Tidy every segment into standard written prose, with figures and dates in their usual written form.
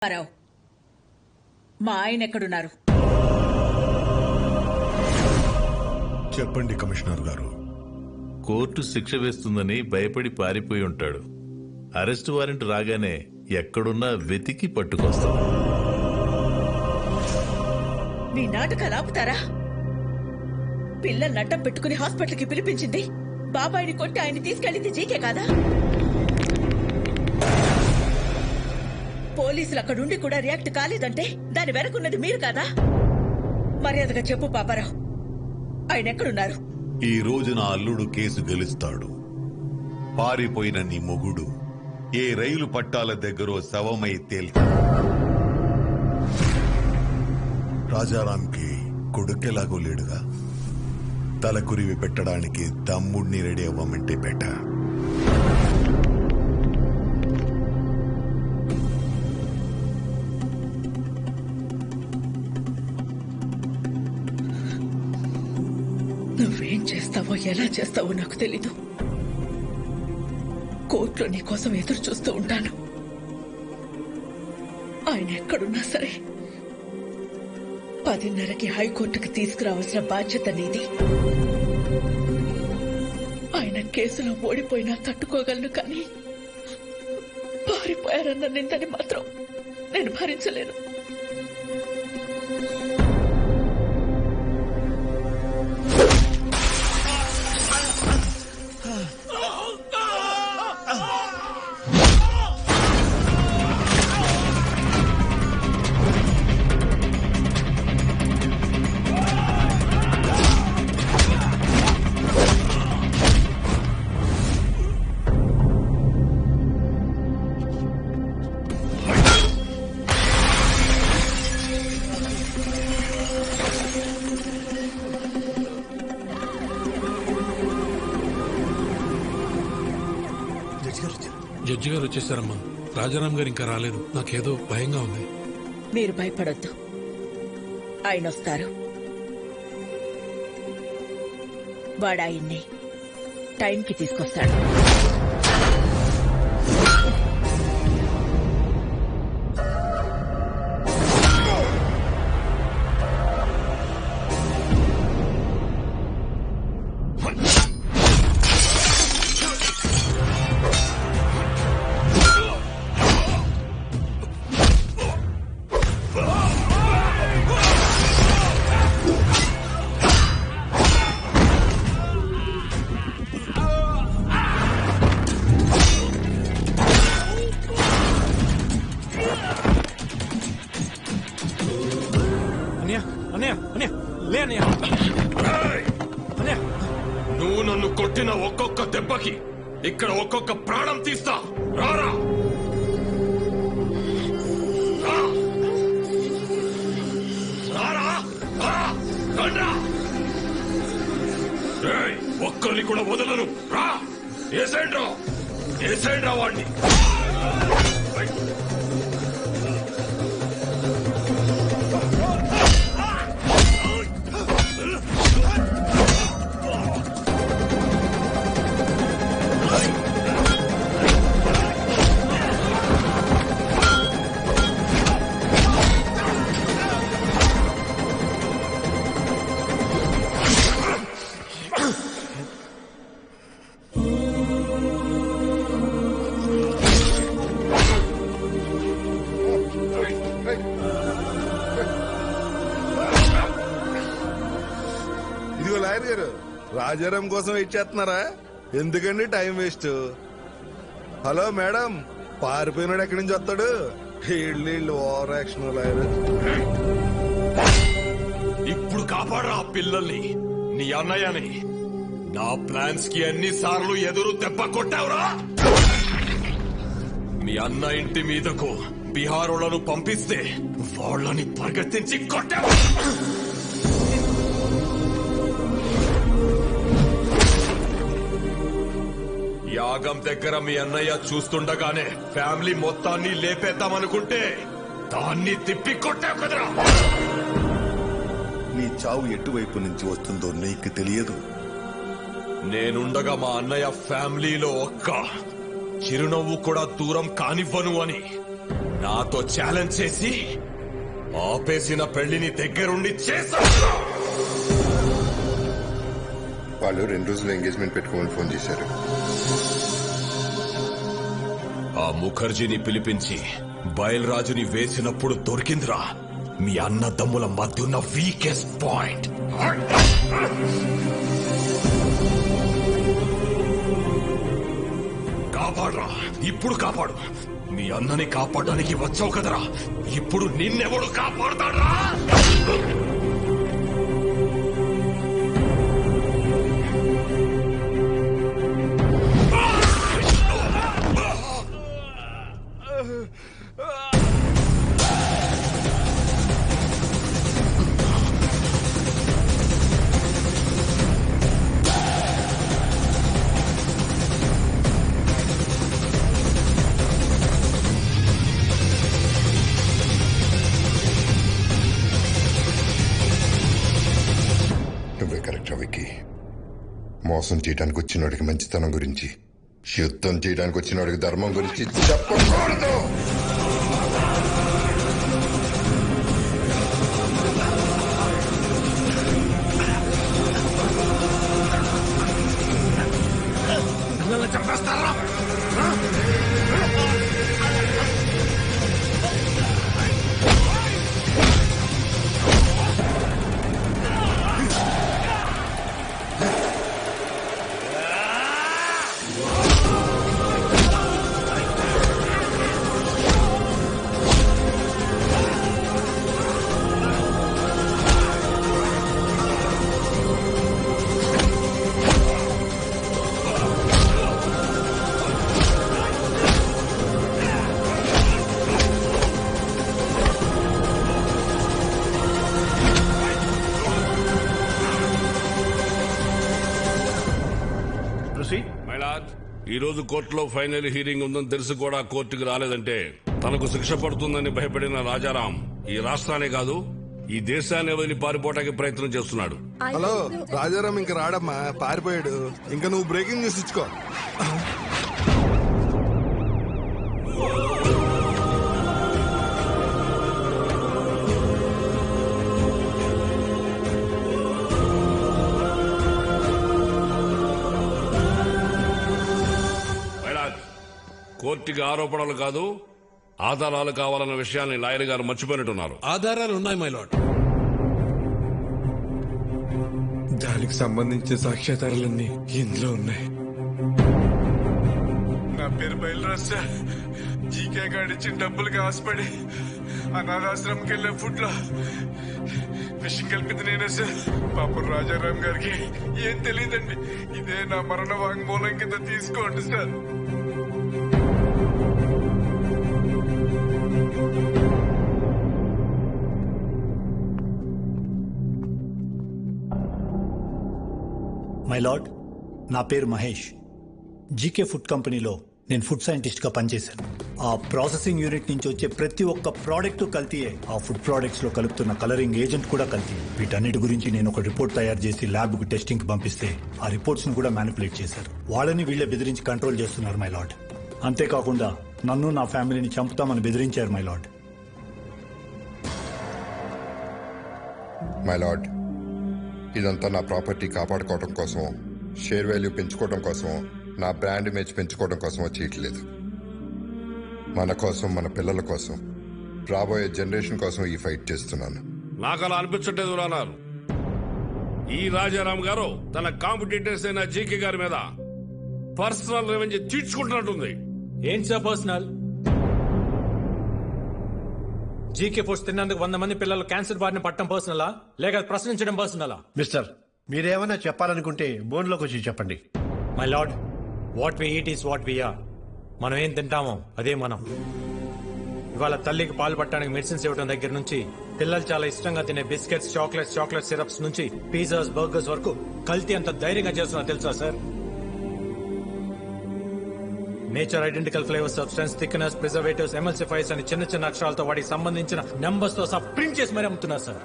రావు మా ఆయన ఎక్కడున్నారు? చెప్పండి కమిషనర్ గారు. కోర్టు శిక్ష వేస్తుందని భయపడి పారిపోయి ఉంటాడు. అరెస్టు వారెంట్ రాగానే ఎక్కడున్నా వెతికి పట్టుకొస్తాం. మీ నాటకాలు ఆపుతారా? పిల్లల్ని అడ్డం పెట్టుకుని హాస్పిటల్కి పిలిపించింది బాబాయిని కొట్టి ఆయన తీసుకెళ్లింది జీకే కాదా? పోలీసులు అక్కడుండి కూడా రియాక్ట్ కాలేదంటే దాని వెనకున్నది మీరు కాదా? మర్యాదగా చెప్పు పాపారావు, ఆయన ఎక్కడున్నారు? ఈ రోజు నా అల్లుడు కేసు గెలుస్తాడు. పారిపోయిన నీ మొగుడు ఏ రైలు పట్టాల దగ్గర శవమై తేల్తాడు. రాజారాంకి కొడుకెలాగో లేడుగా, తలకురివి పెట్టడానికి తమ్ముడిని రెడీ అవ్వమంటే పెట్ట. నువ్వేం చేస్తావో ఎలా చేస్తావో నాకు తెలీదు. కోర్టులో నీ కోసం ఎదురు చూస్తూ ఉంటాను. ఆయన ఎక్కడున్నా సరే 10:30కి హైకోర్టుకి తీసుకురావాల్సిన బాధ్యత నీది. ఆయన కేసులో ఓడిపోయినా తట్టుకోగలను, కానీ పారిపోయారన్న నిందని మాత్రం నేను భరించలేను. జడ్జి గారు వచ్చేసారమ్మా. రాజారాం గారు ఇంకా రాలేదు. నాకేదో భయంగా ఉంది. మీరు భయపడొద్దు, ఆయన వస్తారు. వాడు ఆయన్ని టైంకి తీసుకొస్తాడు. నువ్వు నన్ను కొట్టిన ఒక్కొక్క దెబ్బకి ఇక్కడ ఒక్కొక్క ప్రాణం తీస్తా. రారా, ఒక్కరిని కూడా వదలను. రా, ఏసేండ్రా వాడిని. ఇదిగో లాయర్ గారు, రాజారాం కోసం వెయిట్ చేస్తున్నారా? ఎందుకండి టైం వేస్ట్? హలో మేడం, పారిపోయినాడు ఎక్కడి నుంచి వస్తాడు? వీళ్ళు ఓవర్ యాక్షన్. లాయర్ ఇప్పుడు కాపాడరా పిల్లల్ని, నీ అన్నయ్యని. నా ప్లాన్స్ కి ఎన్నిసార్లు ఎదురు దెబ్బ కొట్టావురా? మీ అన్న ఇంటి మీదకు బీహారోళ్లను పంపిస్తే వాళ్ళని పరిగెత్తించి కొట్టావు. యాగం దగ్గర మీ అన్నయ్య చూస్తుండగానే ఫ్యామిలీ మొత్తాన్ని లేపేద్దామనుకుంటే దాన్ని తిప్పి కొట్టావు కదరా. నీ చావు ఎటువైపు నుంచి వస్తుందో నీకు తెలియదు. నేనుండగా మా అన్నయ్య ఫ్యామిలీలో ఒక్క చిరునవ్వు కూడా దూరం కానివ్వను అని నాతో ఛాలెంజ్ చేసి ఆపేసిన పెళ్లిని దగ్గరుండి చేసా. వాళ్ళు 2 రోజులు ఎంగేజ్మెంట్ పెట్టుకోమని ఫోన్ చేశారు. ఆ ముఖర్జీని పిలిపించి బయల్రాజుని వేసినప్పుడు దొరికిందిరా మీ అన్నదమ్ముల మధ్య ఉన్న వీకెస్ట్ పాయింట్. కాపాడరా, ఇప్పుడు కాపాడు. మీ అన్నని కాపాడడానికి వచ్చావు కదరా, ఇప్పుడు నిన్నెవడు కాపాడతాడ్రా? నువ్వే కరెక్ట్ విక్కీ. మోసం చేయడానికి వచ్చినోడికి మంచితనం గురించి, యుద్ధం చేయడానికి వచ్చినోడికి ధర్మం గురించి చెప్పకూడదు. చంపేస్తారా? ఈ రోజు కోర్టులో ఫైనల్ హీరింగ్ ఉందని తెలిసి కూడా కోర్టుకు రాలేదంటే తనకు శిక్ష పడుతుందని భయపడిన రాజారాం ఈ రాష్ట్రాన్ని కాదు ఈ దేశాన్ని వదిలి పారిపోవడానికి ప్రయత్నం చేస్తున్నాడు. హలో, రాజారాం ఇంక రాడమ్మా, పారిపోయాడు. ఇంకా నువ్వు బ్రేకింగ్ న్యూస్ ఇచ్చుకో. కోర్టుకి ఆరోపణలు కాదు ఆధారాలు కావాలన్న విషయాన్ని లాయర్ గారు మర్చిపోయినట్టున్నారు. ఆధారాలు ఉన్నాయి మై లార్డ్. దానికి సంబంధించిన సాక్ష్యాధారాలన్నీ ఇందులో ఉన్నాయి. నా పేరు బయలురాజ్ సార్. జీకే గాడిచ్చిన డబ్బులకి ఆశపడి అనాథాశ్రమంకి వెళ్లే ఫుడ్ లో విషయం కలిపింది నేనే సార్. పాపం రాజారాం గారికి ఏం తెలియదండి. ఇదే నా మరణ వాంగ్మూలం కింద తీసుకోండి సార్. మై లార్డ్, నా పేరు మహేష్. జీకే ఫుడ్ కంపెనీలో నేను ఫుడ్ సైంటిస్ట్ గా పనిచేశాను. ఆ ప్రాసెసింగ్ యూనిట్ నుంచి వచ్చే ప్రతి ఒక్క ప్రోడక్ట్ కల్తీయే. ఆ ఫుడ్ ప్రోడక్ట్స్ లో కలుపుతున్న కలరింగ్ ఏజెంట్ కూడా కల్తీ. వీటన్నిటి గురించి నేను ఒక రిపోర్ట్ తయారు చేసి ల్యాబ్ కు టెస్టింగ్ కి పంపిస్తే ఆ రిపోర్ట్స్ ను కూడా మ్యానిపులేట్ చేశారు. వాళ్ళని వీళ్ళే బెదిరించి కంట్రోల్ చేస్తున్నారు మై లార్డ్. అంతేకాకుండా నన్ను నా ఫ్యామిలీని చంపుతామని బెదిరించారు మై లార్డ్. మై లార్డ్, ఇదంతా నా ప్రాపర్టీ కాపాడుకోవడం కోసం, షేర్ వాల్యూ పెంచుకోవడం కోసం, నా బ్రాండ్ ఇమేజ్ పెంచుకోవడం కోసం చేయట్లేదు. మన కోసం, మన పిల్లల కోసం, రాబోయే జనరేషన్ కోసం ఈ ఫైట్ చేస్తున్నాను. నాకు అలా అనిపించట్లేదు రానారు. ఈ రాజారాం గారు తన కాంపిటీటర్స్ అయిన జీకే గారి మీద పర్సనల్ రెవెంజ్ తీర్చుకుంటున్నట్టుంది. ఏం సార్ పర్సనల్? జీకే ఫుడ్స్ తిన్నందుకు 100 మంది పిల్లలు క్యాన్సర్ బారిన పట్టడం పర్సనలా, లేక ప్రశ్నించడం పర్సనలా? మిస్టర్, మీరేమైనా చెప్పాలనుకుంటే బోన్లోకి వచ్చి చెప్పండి. My lord, what we eat is what we are. మనం ఏం తింటామో అదే మనం. ఇవాళ తల్లికి పాలు పట్టడానికి మెడిసిన్స్ ఇవ్వడం దగ్గర నుంచి పిల్లలు చాలా ఇష్టంగా తినే బిస్కెట్స్, చాక్లెట్ సిరప్స్ నుంచి పిజ్జాస్, బర్గర్స్ వరకు కల్తీ అంత ధైర్యంగా చేస్తున్నా తెలుసా sir? Nature identical flavour substance, thickness, preservatives, ఎమల్సిఫైర్స్ అని చిన్న చిన్న అక్షరాలతో వాటికి సంబంధించిన నెంబర్స్ తో సహా ప్రింట్ చేసి మరీ అమ్ముతున్నారు సార్.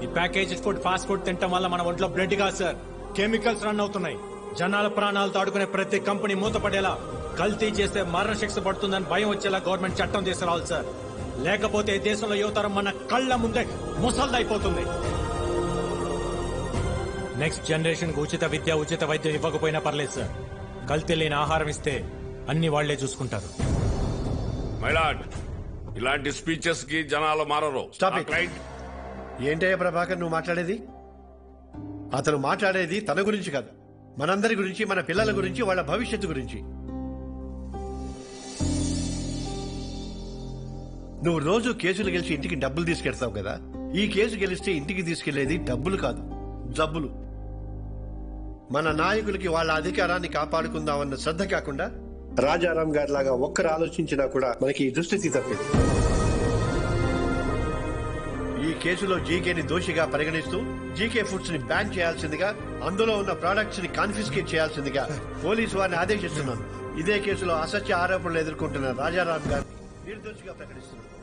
ఈ ప్యాకేజ్ ఫుడ్, ఫాస్ట్ ఫుడ్ తినడం వల్ల మన ఒంట్లో బ్లడ్ కాదు సార్, కెమికల్స్ రన్ అవుతున్నాయి. జనాల ప్రాణాలతో ఆడుకునే ప్రతి కంపెనీ మూతపడేలా కల్తీ చేస్తే మరణ శిక్ష పడుతుందని భయం వచ్చేలా గవర్నమెంట్ చట్టం తీసుకురావాలి సార్. లేకపోతే దేశంలో యువతరం మన కళ్ళ ముందే ముసల్దైపోతుంది. నెక్స్ట్ జనరేషన్ కు ఉచిత విద్య ఉచిత వైద్యం ఇవ్వకపోయినా పర్లేదు సార్. కల్తీ లేని ఆహారం ఇస్తే అన్ని వాళ్లే చూసుకుంటారు. మైలాడ్, ఇలాంటి స్పీచెస్ కి జనాలు మారరు. Stop it. ఏంటయ్య ప్రభాకర్ నువ్వు మాట్లాడేది? అతను మాట్లాడేది తన గురించి కాదు, మనందరి గురించి, మన పిల్లల గురించి, వాళ్ళ భవిష్యత్తు గురించి. నువ్వు రోజు కేసులు గెలిచి ఇంటికి డబ్బులు తీసుకెళ్తావు కదా, ఈ కేసు గెలిస్తే ఇంటికి తీసుకెళ్లేది డబ్బులు కాదు, జబ్బులు. మన నాయకులకి వాళ్ళ అధికారాన్ని కాపాడుకుందామన్న శ్రద్ధ కాకుండా రాజారాం గారి లాగా ఒక్కరు ఆలోచించినా కూడా మనకి ఈ దుస్థితి తప్పేది. ఈ కేసులో జీకేని దోషిగా పరిగణిస్తూ జీకే ఫుడ్స్ ని బ్యాన్ చేయాల్సిందిగా, అందులో ఉన్న ప్రొడక్ట్స్ ని కాన్ఫిస్కేట్ చేయాల్సిందిగా పోలీసు వారిని ఆదేశిస్తున్నాను. ఇదే కేసులో అసత్య ఆరోపణలు ఎదుర్కొంటున్న రాజారాం గారిని నిర్దోషిగా ప్రకటిస్తున్నాను.